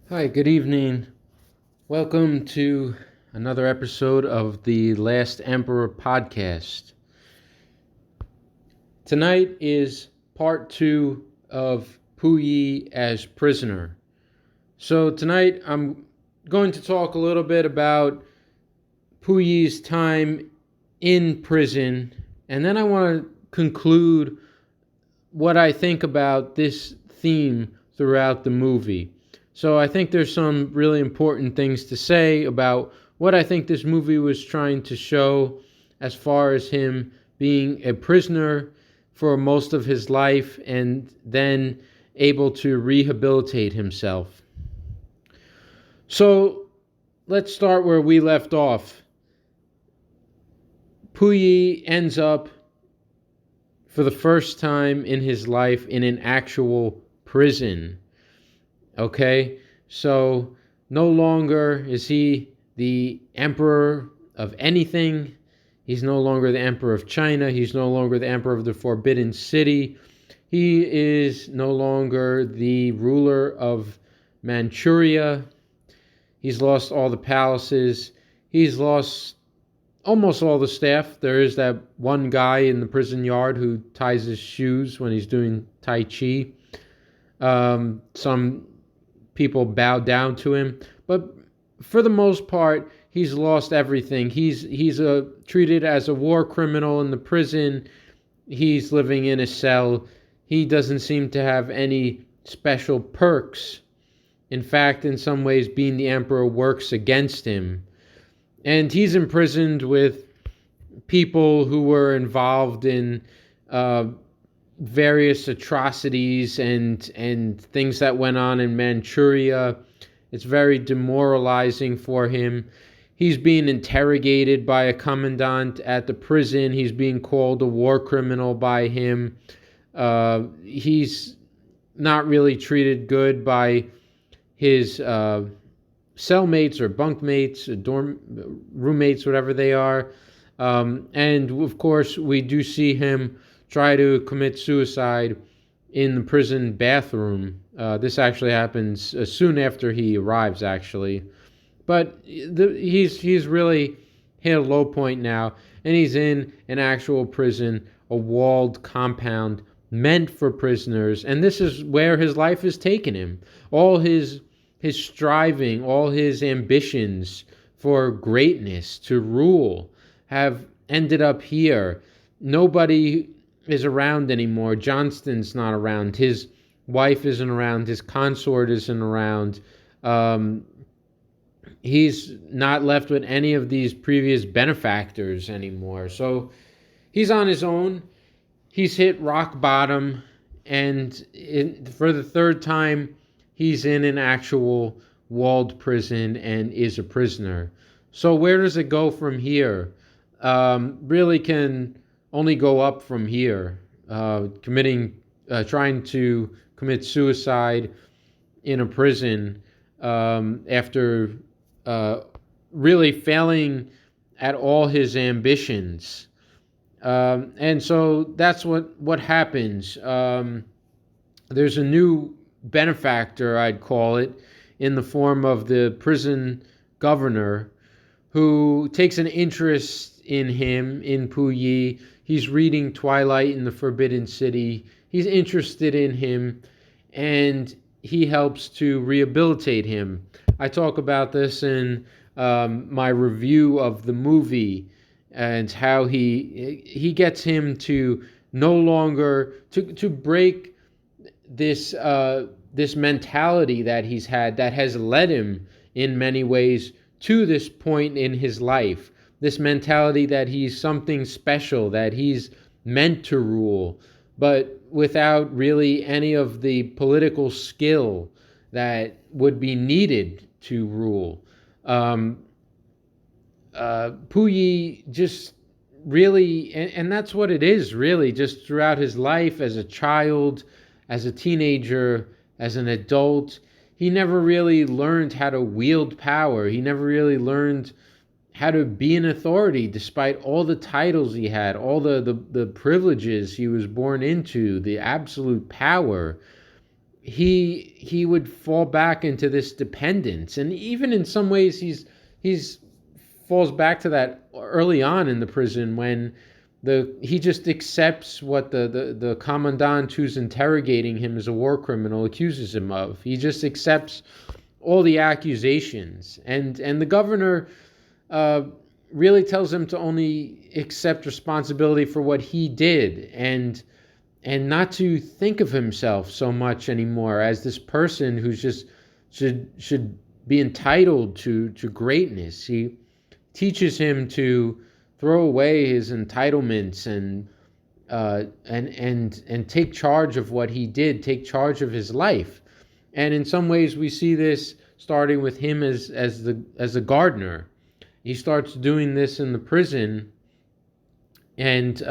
Hi, good evening. Welcome to another episode of the Last Emperor podcast. Tonight is part two of Puyi as prisoner. So, tonight I'm going to talk a little bit about Puyi's time in prison, and then I want to conclude what I think about this theme throughout the movie. So I think there's some really important things to say about what I think this movie was trying to show as far as him being a prisoner for most of his life and then able to rehabilitate himself. So let's start where we left off. Puyi ends up for the first time in his life in an actual prison. Okay, so no longer is he the emperor of anything. He's no longer the emperor of China. He's no longer the emperor of the Forbidden City. He is no longer the ruler of Manchuria. He's lost all the palaces. He's lost almost all the staff. There is that one guy in the prison yard who ties his shoes when he's doing Tai Chi. Some people bow down to him, but for the most part, he's lost everything. He's treated as a war criminal in the prison. He's living in a cell. He doesn't seem to have any special perks. In fact, in some ways, being the emperor works against him. And he's imprisoned with people who were involved in various atrocities and things that went on in Manchuria. It's very demoralizing for him. He's being interrogated by a commandant at the prison. He's being called a war criminal by him. He's not really treated good by his cellmates or bunkmates, dorm roommates, whatever they are. And of course, we do see him try to commit suicide in the prison bathroom. This actually happens soon after he arrives, actually. But he's really hit a low point now, and he's in an actual prison, a walled compound meant for prisoners, and this is where his life has taken him. All his striving, all his ambitions for greatness, to rule, have ended up here. Nobody is around anymore. Johnston's not around. His wife isn't around. His consort isn't around. He's not left with any of these previous benefactors anymore. So he's on his own. He's hit rock bottom. And for the third time, he's in an actual walled prison and is a prisoner. So where does it go from here? Really can only go up from here. Trying to commit suicide in a prison after really failing at all his ambitions. And so that's what happens. There's a new benefactor, I'd call it, in the form of the prison governor, who takes an interest in him, in Puyi. He's reading Twilight in the Forbidden City. He's interested in him, and he helps to rehabilitate him. I talk about this in my review of the movie, and how he gets him to no longer to break this mentality that he's had, that has led him in many ways to this point in his life. This mentality that he's something special, that he's meant to rule, but without really any of the political skill that would be needed to rule. Puyi just really, and that's what it is really, just throughout his life as a child, as a teenager, as an adult, he never really learned how to wield power. He never really learned how to be an authority, despite all the titles he had, all the privileges he was born into, the absolute power. he would fall back into this dependence, and even in some ways he's falls back to that early on in the prison when he just accepts what the commandant who's interrogating him as a war criminal accuses him of. He just accepts all the accusations, and the governor uh, really tells him to only accept responsibility for what he did, and not to think of himself so much anymore as this person who's just should be entitled to greatness. He teaches him to throw away his entitlements and take charge of what he did, take charge of his life. And in some ways, we see this starting with him as a gardener. He starts doing this in the prison, and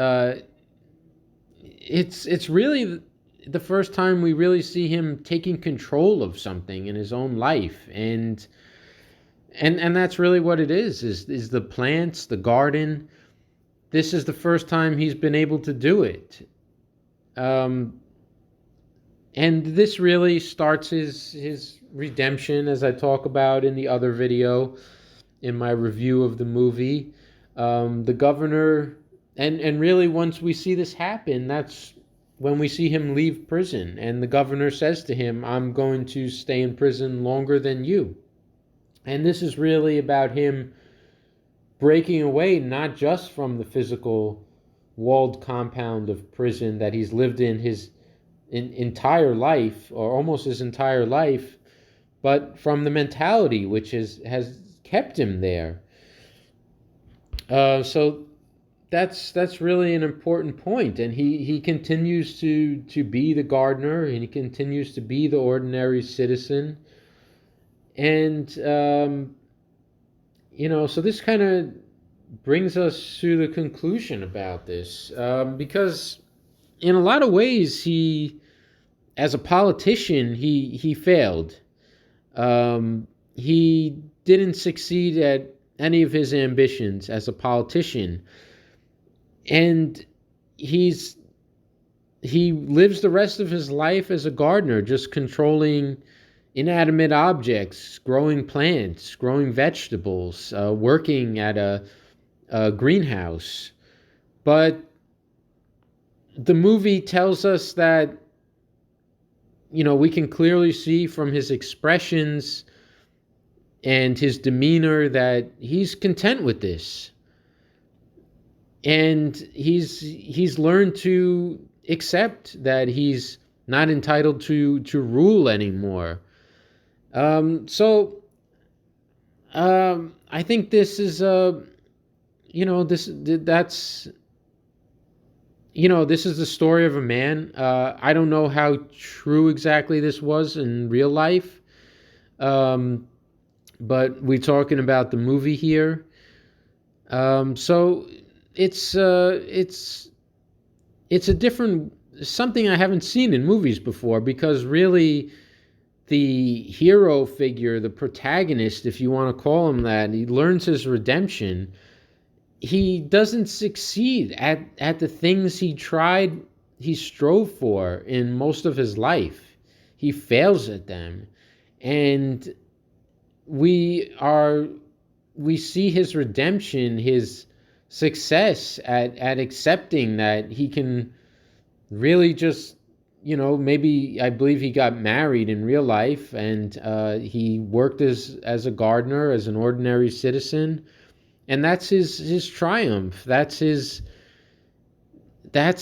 it's really the first time we really see him taking control of something in his own life, and that's really what it is the plants, the garden. This is the first time he's been able to do it, and this really starts his redemption, as I talk about in the other video in my review of the movie. The governor, and really once we see this happen, that's when we see him leave prison, and the governor says to him, "I'm going to stay in prison longer than you." And this is really about him breaking away, not just from the physical walled compound of prison that he's lived in his entire life, or almost his entire life, but from the mentality which has kept him there. So that's really an important point, and he continues to be the gardener, and he continues to be the ordinary citizen, and so this kind of brings us to the conclusion about this, because in a lot of ways as a politician, he failed. He didn't succeed at any of his ambitions as a politician, and he lives the rest of his life as a gardener, just controlling inanimate objects, growing plants, growing vegetables, working at a greenhouse. But the movie tells us that, we can clearly see from his expressions and his demeanor that he's content with this. And he's learned to accept that he's not entitled to rule anymore. I think this is this is the story of a man. I don't know how true exactly this was in real life, but we're talking about the movie here. So it's a different, something I haven't seen in movies before, because really the hero figure, the protagonist, if you want to call him that, he learns his redemption. He doesn't succeed at the things he strove for in most of his life. He fails at them. And we see his redemption, his success at accepting that he can really just, maybe, I believe he got married in real life, and he worked as a gardener, as an ordinary citizen. And that's his triumph. That's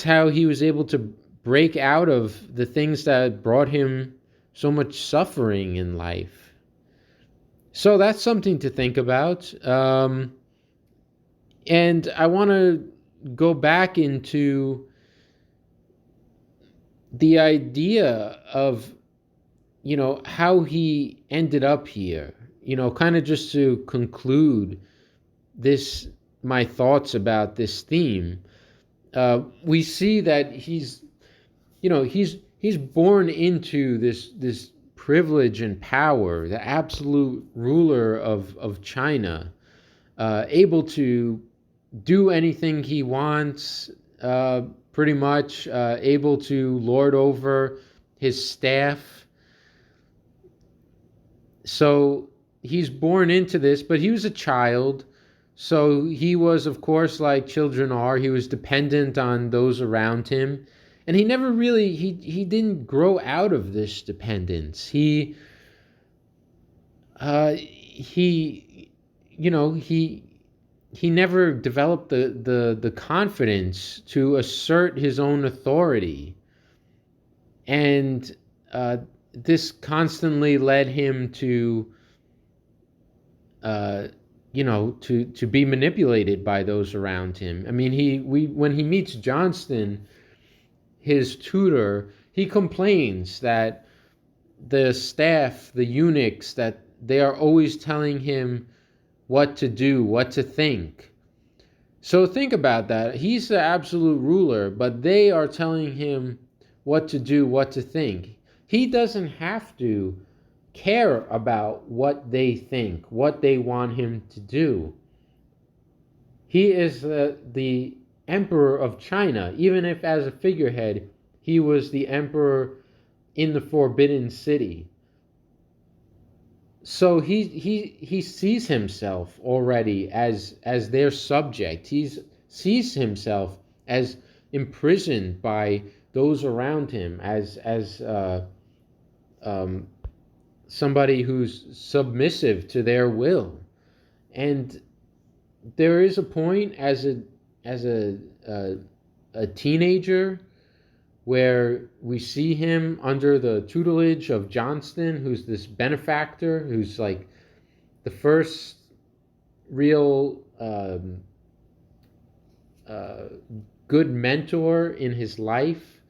how he was able to break out of the things that brought him so much suffering in life. So that's something to think about. And I want to go back into the idea of, how he ended up here, kind of just to conclude my thoughts about this theme. We see that he's born into this privilege and power, the absolute ruler of China, able to do anything he wants, pretty much, able to lord over his staff, So he's born into this, but he was a child. So he was, of course, like children are, he was dependent on those around him. And he never really, he didn't grow out of this dependence. He, he never developed the confidence to assert his own authority. And this constantly led him to uh, to be manipulated by those around him. I mean, when he meets Johnston, his tutor, he complains that the staff, the eunuchs, that they are always telling him what to do, what to think. So think about that. He's the absolute ruler, but they are telling him what to do, what to think. He doesn't have to care about what they think, what they want him to do. He is the emperor of China, even if as a figurehead, he was the emperor in the Forbidden City. So he sees himself already as their subject. He sees himself as imprisoned by those around him, as somebody who's submissive to their will. And there is a point as a teenager where we see him under the tutelage of Johnston, who's this benefactor, who's like the first real uh, good mentor in his life.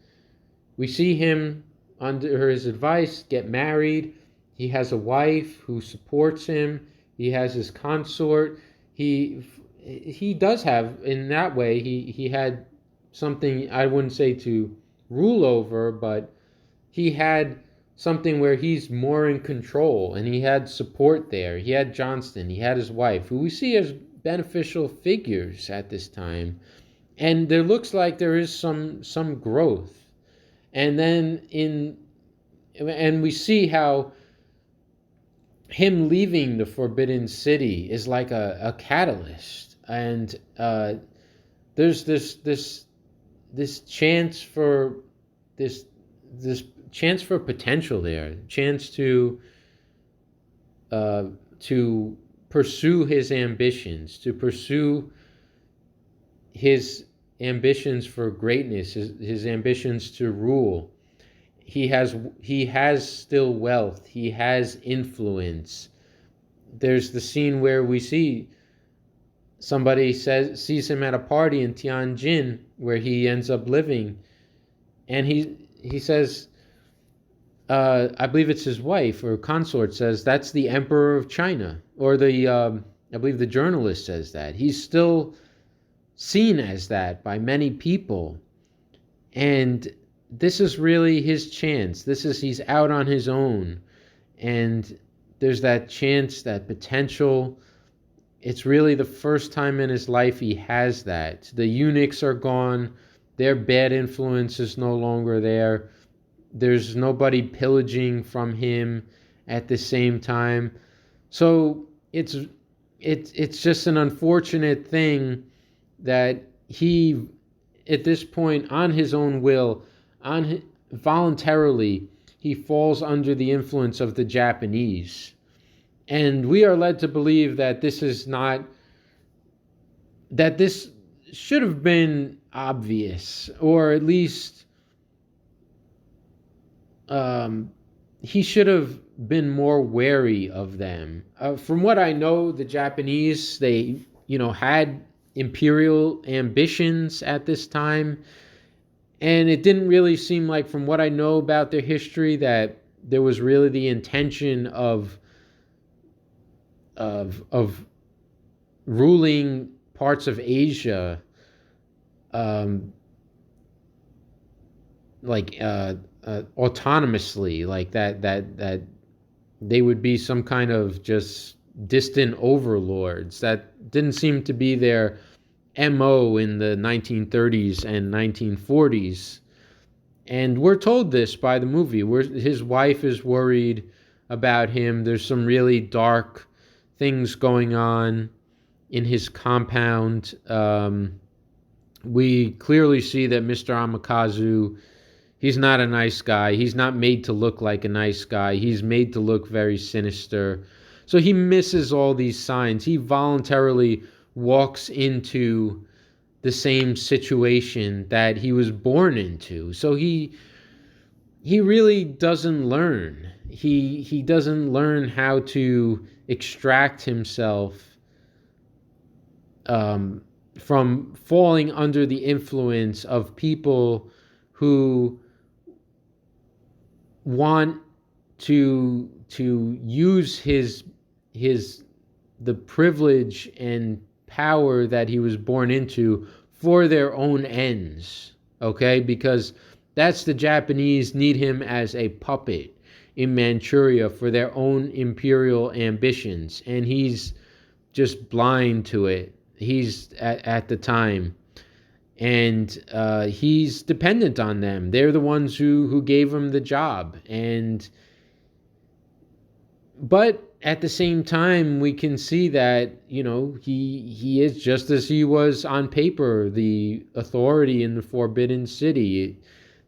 We see him under his advice get married. He has a wife who supports him. He has his consort. He does have, in that way, he had something, I wouldn't say to rule over, but he had something where he's more in control, and he had support there. He had Johnston, he had his wife, who we see as beneficial figures at this time. And there looks like there is some growth. And then and we see how him leaving the Forbidden City is like a catalyst. And there's this chance for this chance for potential there, chance to pursue his ambitions, to pursue his ambitions for greatness, his ambitions to rule. He has still wealth. He has influence. There's the scene where we see somebody sees him at a party in Tianjin where he ends up living, and he says, I believe it's his wife or consort says, that's the emperor of China, or I believe the journalist says that. He's still seen as that by many people, and this is really his chance. He's out on his own, and there's that chance, that potential. It's really the first time in his life he has that. The eunuchs are gone. Their bad influence is no longer there. There's nobody pillaging from him at the same time. So it's just an unfortunate thing that he, at this point, on his own will, voluntarily, he falls under the influence of the Japanese. And we are led to believe that this should have been obvious, or at least he should have been more wary of them. From what I know, the Japanese, they had imperial ambitions at this time, and it didn't really seem like, from what I know about their history, that there was really the intention of ruling parts of Asia, autonomously, like that they would be some kind of just distant overlords. That didn't seem to be their MO in the 1930s and 1940s. And we're told this by the movie, where his wife is worried about him. There's some really dark things going on in his compound. We clearly see that Mr. Amakazu, he's not a nice guy. He's not made to look like a nice guy. He's made to look very sinister. So he misses all these signs. He voluntarily walks into the same situation that he was born into. So he really doesn't learn. He doesn't learn how to extract himself from falling under the influence of people who want to use the privilege and power that he was born into for their own ends. Okay, because that's the Japanese need him as a puppet in Manchuria for their own imperial ambitions, and he's just blind to it. He's at the time, and he's dependent on them. They're the ones who gave him the job, but at the same time, we can see that he is, just as he was on paper, the authority in the Forbidden City.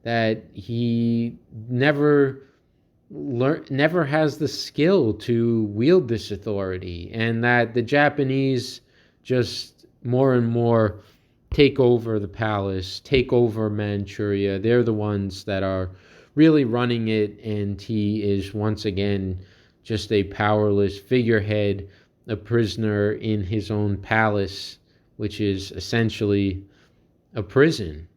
That he never has the skill to wield this authority, and that the Japanese just more and more take over the palace, take over Manchuria. They're the ones that are really running it, and he is once again just a powerless figurehead, a prisoner in his own palace, which is essentially a prison.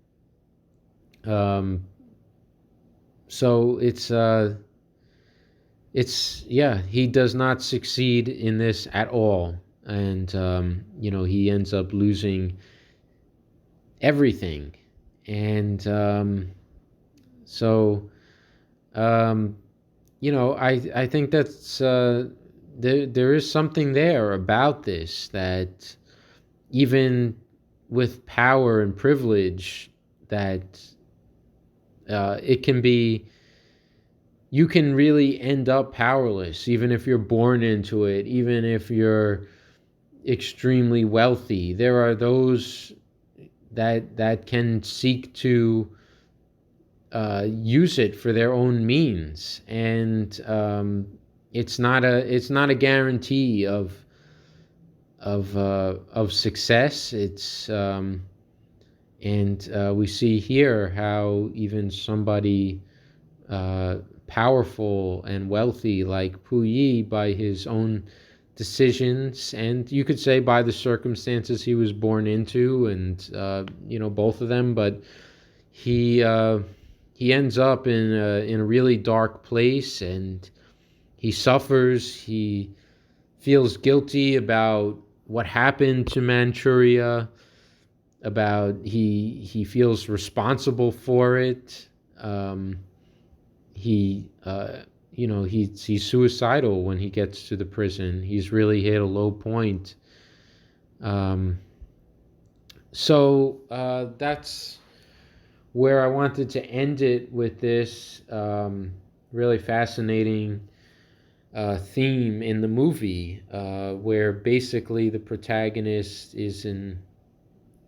So he does not succeed in this at all, and he ends up losing everything, and I think that's there is something there about this, that even with power and privilege, that it can be, you can really end up powerless, even if you're born into it, even if you're extremely wealthy. There are those that can seek to use it for their own means, and it's not a guarantee of success. It's we see here how even somebody powerful and wealthy like Puyi, by his own decisions, and you could say by the circumstances he was born into, and both of them, but he ends up in a really dark place, and he suffers. He feels guilty about what happened to Manchuria, about he feels responsible for it. He's suicidal when he gets to the prison. He's really hit a low point. So that's where I wanted to end it, with this really fascinating theme in the movie, where basically the protagonist is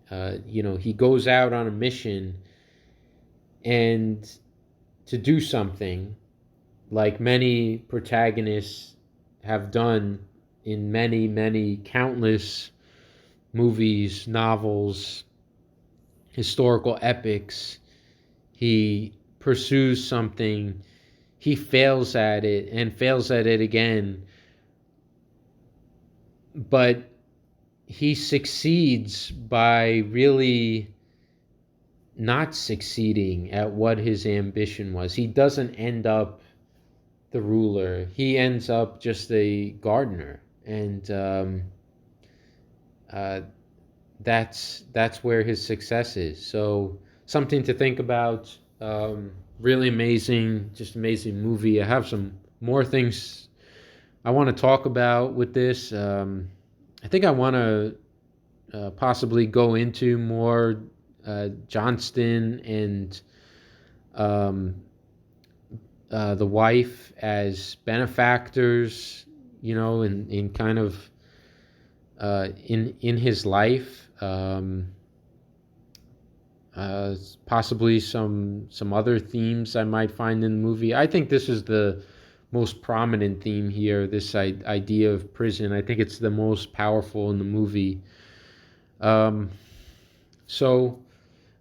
he goes out on a mission and to do something, like many protagonists have done in many countless movies, novels, historical epics. He pursues something, he fails at it and fails at it again, but he succeeds by really not succeeding at what his ambition was. He doesn't end up the ruler. He ends up just a gardener, and that's where his success is. So something to think about. Really amazing, just amazing movie. I have some more things I want to talk about with this. I think I want to possibly go into more Johnston and the wife as benefactors, in kind of in his life. Possibly some other themes I might find in the movie. I think this is the most prominent theme here. This idea of prison. I think it's the most powerful in the movie. Um, so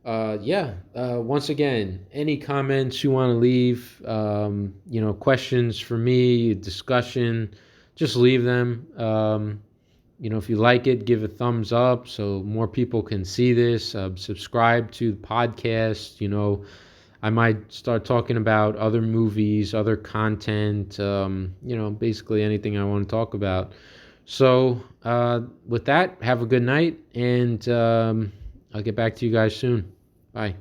yeah. Once again, any comments you want to leave, questions for me, discussion, just leave them. If you like it, give a thumbs up so more people can see this. Subscribe to the podcast. I might start talking about other movies, other content, basically anything I want to talk about. So, with that, have a good night, and I'll get back to you guys soon. Bye.